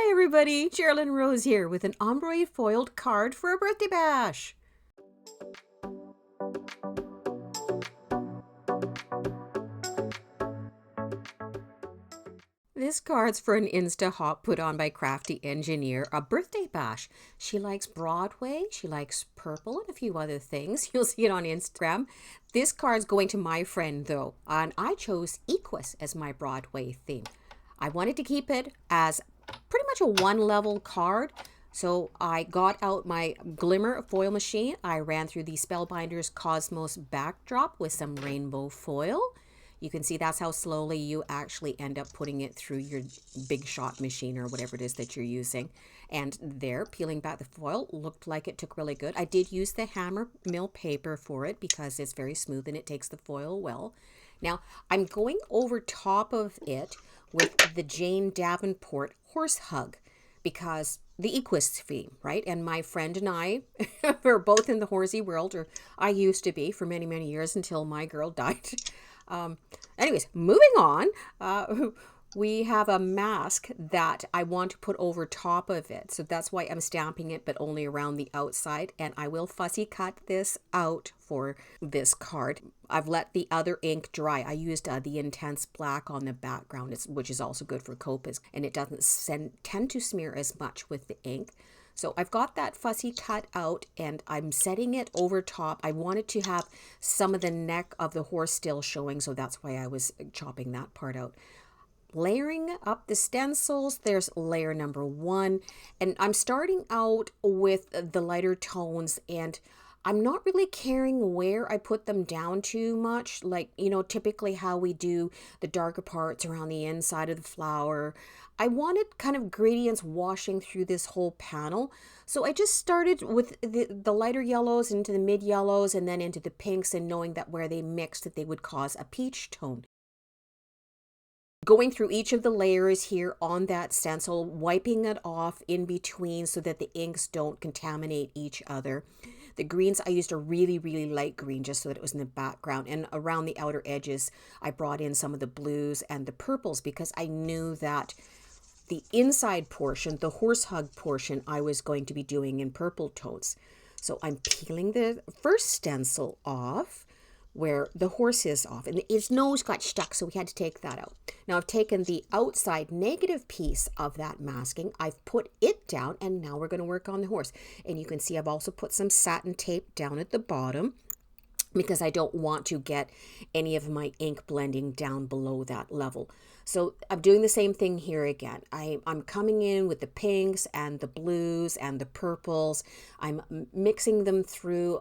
Hi everybody, Sherilyn Rose here with an ombre foiled card for a birthday bash. This card's for an Insta Hop put on by Crafty Engineer, a birthday bash. She likes Broadway, she likes purple and a few other things. You'll see it on Instagram. This card's going to my friend though, and I chose Equus as my Broadway theme. I wanted to keep it as pretty much a one-level card. So I got out my Glimmer foil machine. I ran through the Spellbinders Cosmos backdrop with some rainbow foil. You can see that's how slowly you actually end up putting it through your big shot machine or whatever it is that you're using. And there, peeling back the foil, looked like it took really good. I did use the hammer mill paper for it because it's very smooth and it takes the foil well. Now, I'm going over top of it with the Jane Davenport horse hug because the Equus theme, right? And my friend and I were both in the horsey world, or I used to be for many, many years until my girl died. Anyways, moving on, we have a mask that I want to put over top of it. So that's why I'm stamping it, but only around the outside. And I will fussy cut this out for this card. I've let the other ink dry. I used the intense black on the background, which is also good for copies. And it doesn't tend to smear as much with the ink. So I've got that fussy cut out and I'm setting it over top. I wanted to have some of the neck of the horse still showing, so that's why I was chopping that part out. Layering up the stencils, there's layer number 1. And I'm starting out with the lighter tones, and I'm not really caring where I put them down too much. Like, you know, typically how we do the darker parts around the inside of the flower. I wanted kind of gradients washing through this whole panel. So I just started with the lighter yellows into the mid yellows and then into the pinks, and knowing that where they mixed that they would cause a peach tone. Going through each of the layers here on that stencil, wiping it off in between so that the inks don't contaminate each other. The greens, I used a really, really light green just so that it was in the background. And around the outer edges, I brought in some of the blues and the purples because I knew that the inside portion, the horse hug portion, I was going to be doing in purple tones. So I'm peeling the first stencil off where the horse is off, and his nose got stuck, so we had to take that out. Now I've taken the outside negative piece of that masking, I've put it down, and now we're going to work on the horse. And you can see I've also put some satin tape down at the bottom because I don't want to get any of my ink blending down below that level. So I'm doing the same thing here again. I'm coming in with the pinks and the blues and the purples. I'm mixing them through.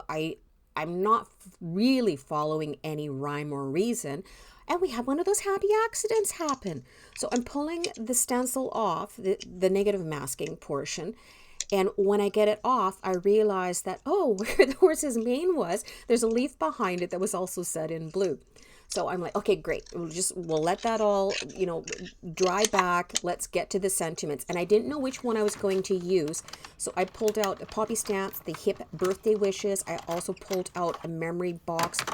I'm not really following any rhyme or reason. And we had one of those happy accidents happen. So I'm pulling the stencil off, the negative masking portion. And when I get it off, I realize that, oh, where the horse's mane was, there's a leaf behind it that was also set in blue. So I'm like, okay, great. We'll let that all, you know, dry back. Let's get to the sentiments. And I didn't know which one I was going to use. So I pulled out the poppy stamps, the hip birthday wishes. I also pulled out a memory box,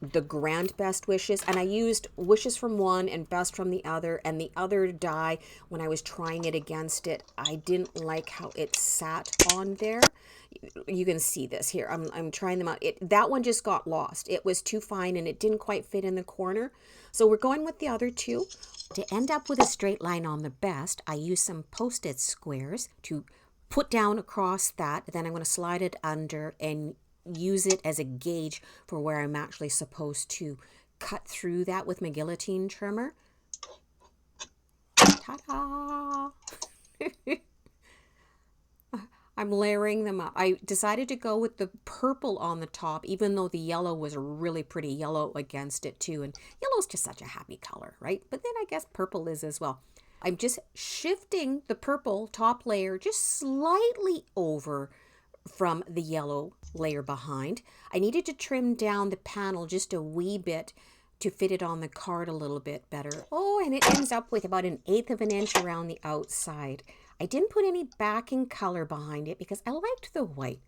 the grand best wishes. And I used wishes from one and best from the other. And the other die, when I was trying it against it, I didn't like how it sat on there. You can see this here. I'm trying them out. That one just got lost. It was too fine and it didn't quite fit in the corner. So we're going with the other two. To end up with a straight line on the best, I use some Post-it squares to put down across that. Then I'm going to slide it under and use it as a gauge for where I'm actually supposed to cut through that with my guillotine trimmer. Ta-da! I'm layering them up. I decided to go with the purple on the top, even though the yellow was a really pretty yellow against it too. And yellow's just such a happy color, right? But then I guess purple is as well. I'm just shifting the purple top layer just slightly over from the yellow layer behind. I needed to trim down the panel just a wee bit to fit it on the card a little bit better. Oh, and it ends up with about 1/8 of an inch around the outside. I didn't put any backing color behind it because I liked the white.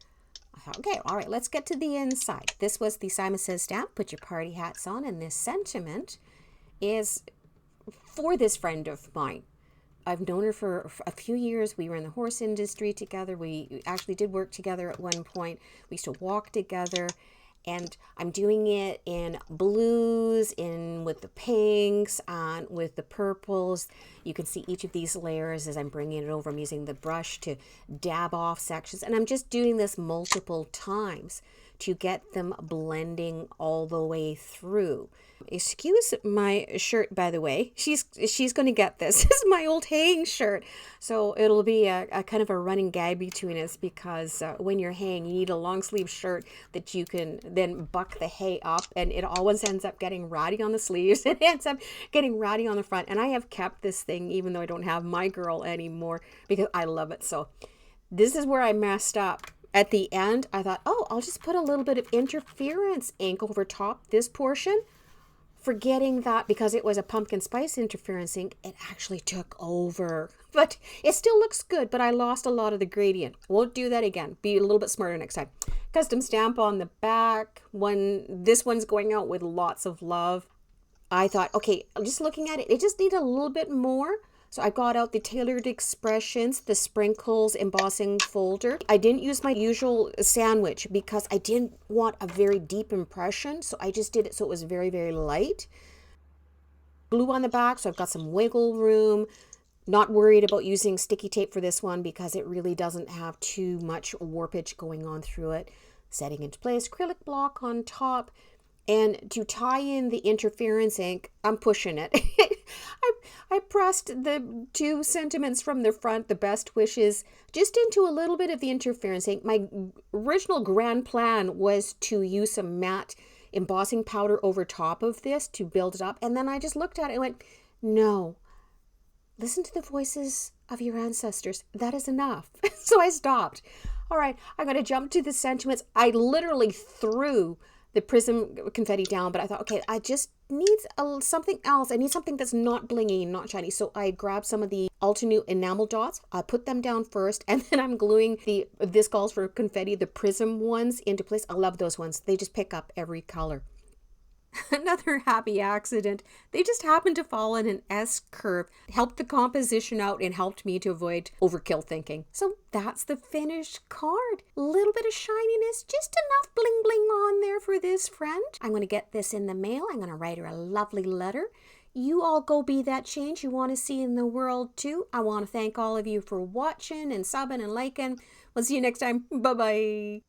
I thought, okay, all right, let's get to the inside. This was the Simon Says stamp, put your party hats on, and this sentiment is for this friend of mine. I've known her for a few years. We were in the horse industry together. We actually did work together at one point. We used to walk together. And I'm doing it in blues, in with the pinks, and with the purples. You can see each of these layers as I'm bringing it over. I'm using the brush to dab off sections. And I'm just doing this multiple times to get them blending all the way through. Excuse my shirt, by the way. She's going to get this. This is my old haying shirt. So it'll be a kind of a running gag between us, because when you're haying, you need a long sleeve shirt that you can then buck the hay up, and it always ends up getting ratty on the sleeves. It ends up getting ratty on the front. And I have kept this thing even though I don't have my girl anymore, because I love it. So this is where I messed up. At the end, I thought, oh, I'll just put a little bit of interference ink over top this portion. Forgetting that because it was a pumpkin spice interference ink, it actually took over. But it still looks good, but I lost a lot of the gradient. Won't do that again. Be a little bit smarter next time. Custom stamp on the back. This one's going out with lots of love. I thought, okay, just looking at it, it just needed a little bit more. So I got out the Tailored Expressions, the Sprinkles embossing folder. I didn't use my usual sandwich because I didn't want a very deep impression. So I just did it so it was very, very light. Glue on the back, so I've got some wiggle room. Not worried about using sticky tape for this one because it really doesn't have too much warpage going on through it. Setting into place, acrylic block on top. And to tie in the interference ink, I'm pushing it. I pressed the 2 sentiments from the front, the best wishes, just into a little bit of the interference ink. My original grand plan was to use some matte embossing powder over top of this to build it up. And then I just looked at it and went, no, listen to the voices of your ancestors. That is enough. So I stopped. All right, I'm going to jump to the sentiments. I literally threw the prism confetti down, but I thought, okay, I just need something else. I need something that's not blingy, not shiny. So I grabbed some of the Altenew enamel dots. I put them down first, and then I'm gluing this calls for confetti, the prism ones into place. I love those ones. They just pick up every color. Another happy accident. They just happened to fall in an S curve, helped the composition out, and helped me to avoid overkill thinking. So that's the finished card. A little bit of shininess, just enough bling bling on there for this friend. I'm going to get this in the mail. I'm going to write her a lovely letter. You all go be that change you want to see in the world too. I want to thank all of you for watching and subbing and liking. We'll see you next time. Bye-bye.